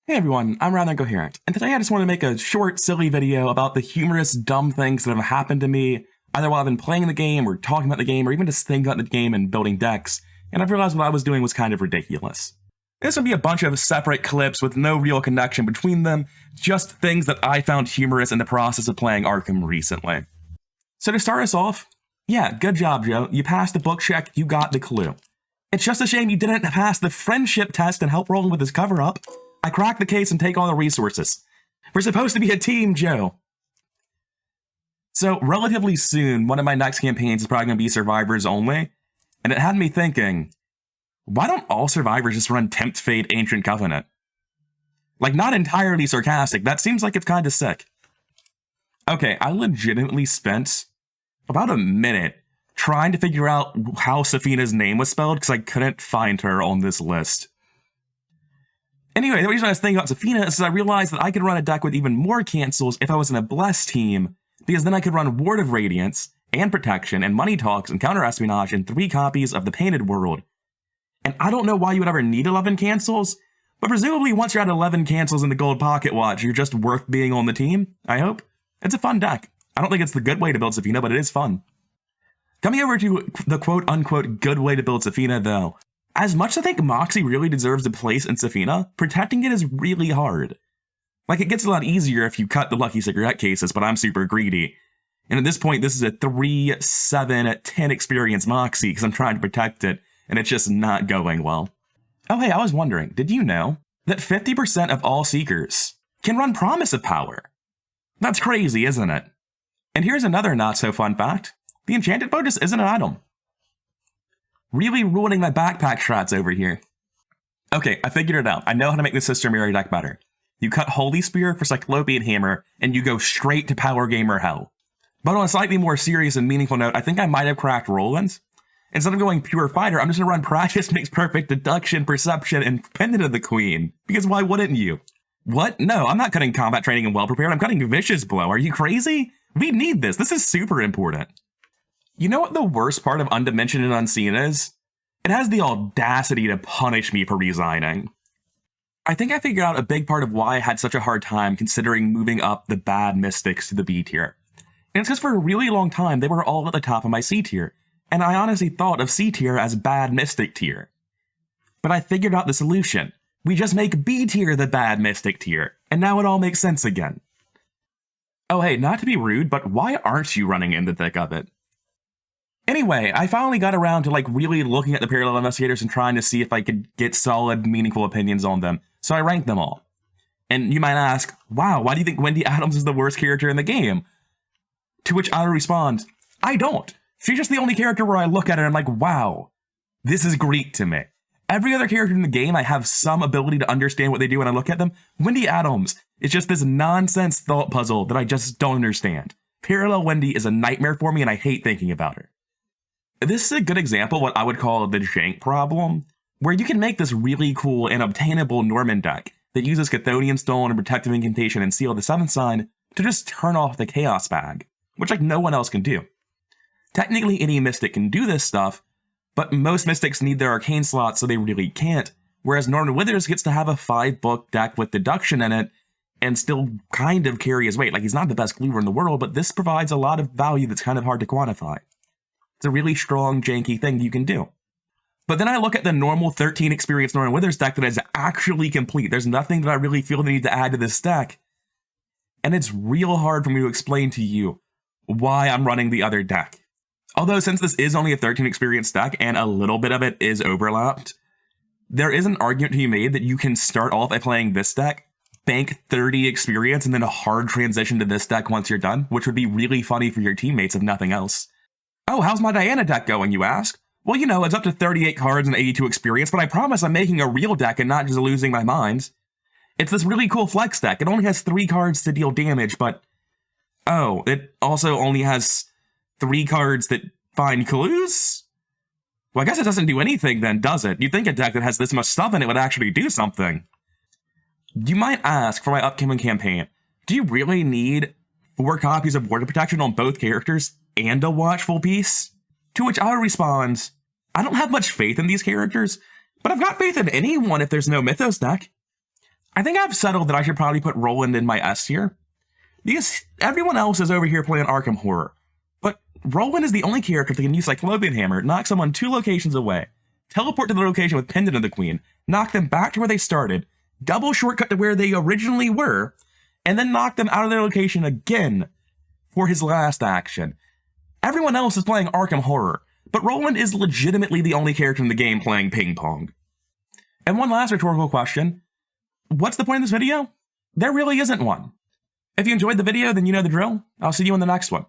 Hey everyone, I'm Roland Coherent, and today I just want to make a short, silly video about the humorous, dumb things that have happened to me, either while I've been playing the game, or talking about the game, or even just thinking about the game and building decks, and I've realized what I was doing was kind of ridiculous. This would be a bunch of separate clips with no real connection between them, just things that I found humorous in the process of playing ARKAHM recently. So to start us off, yeah, good job, Joe. You passed the book check, you got the clue. It's just a shame you didn't pass the friendship test and help Roland with his cover-up. I crack the case and take all the resources. We're supposed to be a team, Joe. So, relatively soon, one of my next campaigns is probably going to be Survivors only, and it had me thinking, why don't all Survivors just run Tempt Fate Ancient Covenant? Like, not entirely sarcastic, that seems like it's kind of sick. Okay, I legitimately spent about a minute trying to figure out how Sefina's name was spelled, because I couldn't find her on this list. Anyway, the reason I was thinking about Sefina is I realized that I could run a deck with even more cancels if I was in a Blessed team, because then I could run Ward of Radiance, and Protection, and Money Talks, and Counter Espionage, and 3 copies of the Painted World. And I don't know why you would ever need 11 cancels, but presumably once you're at 11 cancels in the Gold Pocket Watch, you're just worth being on the team, I hope. It's a fun deck. I don't think it's the good way to build Sefina, but it is fun. Coming over to the quote-unquote good way to build Sefina, though, as much as I think Moxie really deserves a place in Sefina, protecting it is really hard. Like, it gets a lot easier if you cut the lucky cigarette cases, but I'm super greedy. And at this point, this is a 3, 7, 10 experience Moxie, because I'm trying to protect it, and it's just not going well. Oh hey, I was wondering, did you know that 50% of all Seekers can run Promise of Power? That's crazy, isn't it? And here's another not-so-fun fact. The Enchanted Bow just isn't an item. Really ruining my backpack strats over here. Okay, I figured it out. I know how to make the Sister Mary deck better. You cut Holy Spear for Cyclopean Hammer, and you go straight to Power Gamer Hell. But on a slightly more serious and meaningful note, I think I might have cracked Roland. Instead of going Pure Fighter, I'm just going to run Practice Makes Perfect, Deduction, Perception, and Pendant of the Queen. Because why wouldn't you? What? No, I'm not cutting Combat Training and Well Prepared, I'm cutting Vicious Blow. Are you crazy? We need this. This is super important. You know what the worst part of Undimensioned and Unseen is? It has the audacity to punish me for resigning. I think I figured out a big part of why I had such a hard time considering moving up the bad Mystics to the B tier. And it's because for a really long time they were all at the top of my C tier, and I honestly thought of C tier as bad Mystic tier. But I figured out the solution. We just make B tier the bad Mystic tier, and now it all makes sense again. Oh hey, not to be rude, but why aren't you running in the thick of it? Anyway, I finally got around to really looking at the parallel investigators and trying to see if I could get solid, meaningful opinions on them, so I ranked them all. And you might ask, wow, why do you think Wendy Adams is the worst character in the game? To which I respond, I don't. She's just the only character where I look at her and I'm like, wow, this is Greek to me. Every other character in the game, I have some ability to understand what they do when I look at them. Wendy Adams is just this nonsense thought puzzle that I just don't understand. Parallel Wendy is a nightmare for me and I hate thinking about her. This is a good example of what I would call the jank problem, where you can make this really cool and obtainable Norman deck that uses Chthonian Stone and Protective Incantation and Seal of the 7th Sign to just turn off the Chaos Bag, which no one else can do. Technically any Mystic can do this stuff, but most Mystics need their Arcane slots so they really can't, whereas Norman Withers gets to have a 5-book deck with Deduction in it and still kind of carry his weight. Like, he's not the best Cluever in the world, but this provides a lot of value that's kind of hard to quantify. It's a really strong, janky thing you can do. But then I look at the normal 13 experience Norman Withers deck that is actually complete. There's nothing that I really feel the need to add to this deck. And it's real hard for me to explain to you why I'm running the other deck. Although since this is only a 13 experience deck and a little bit of it is overlapped, there is an argument to be made that you can start off by playing this deck, bank 30 experience, and then a hard transition to this deck once you're done, which would be really funny for your teammates if nothing else. Oh, how's my Diana deck going, you ask? Well, you know, it's up to 38 cards and 82 experience, but I promise I'm making a real deck and not just losing my mind. It's this really cool flex deck. It only has 3 cards to deal damage, but... oh, it also only has 3 cards that find clues? Well, I guess it doesn't do anything then, does it? You'd think a deck that has this much stuff in it would actually do something. You might ask, for my upcoming campaign, do you really need 4 copies of Ward of Protection on both characters and a Watchful piece? To which I'll respond, I don't have much faith in these characters, but I've got faith in anyone if there's no Mythos deck. I think I've settled that I should probably put Roland in my S tier, because everyone else is over here playing Arkham Horror. But Roland is the only character that can use Cyclopean Hammer, knock someone 2 locations away, teleport to the location with Pendant of the Queen, knock them back to where they started, double shortcut to where they originally were, and then knock them out of their location again for his last action. Everyone else is playing Arkham Horror, but Roland is legitimately the only character in the game playing ping pong. And one last rhetorical question. What's the point of this video? There really isn't one. If you enjoyed the video, then you know the drill. I'll see you in the next one.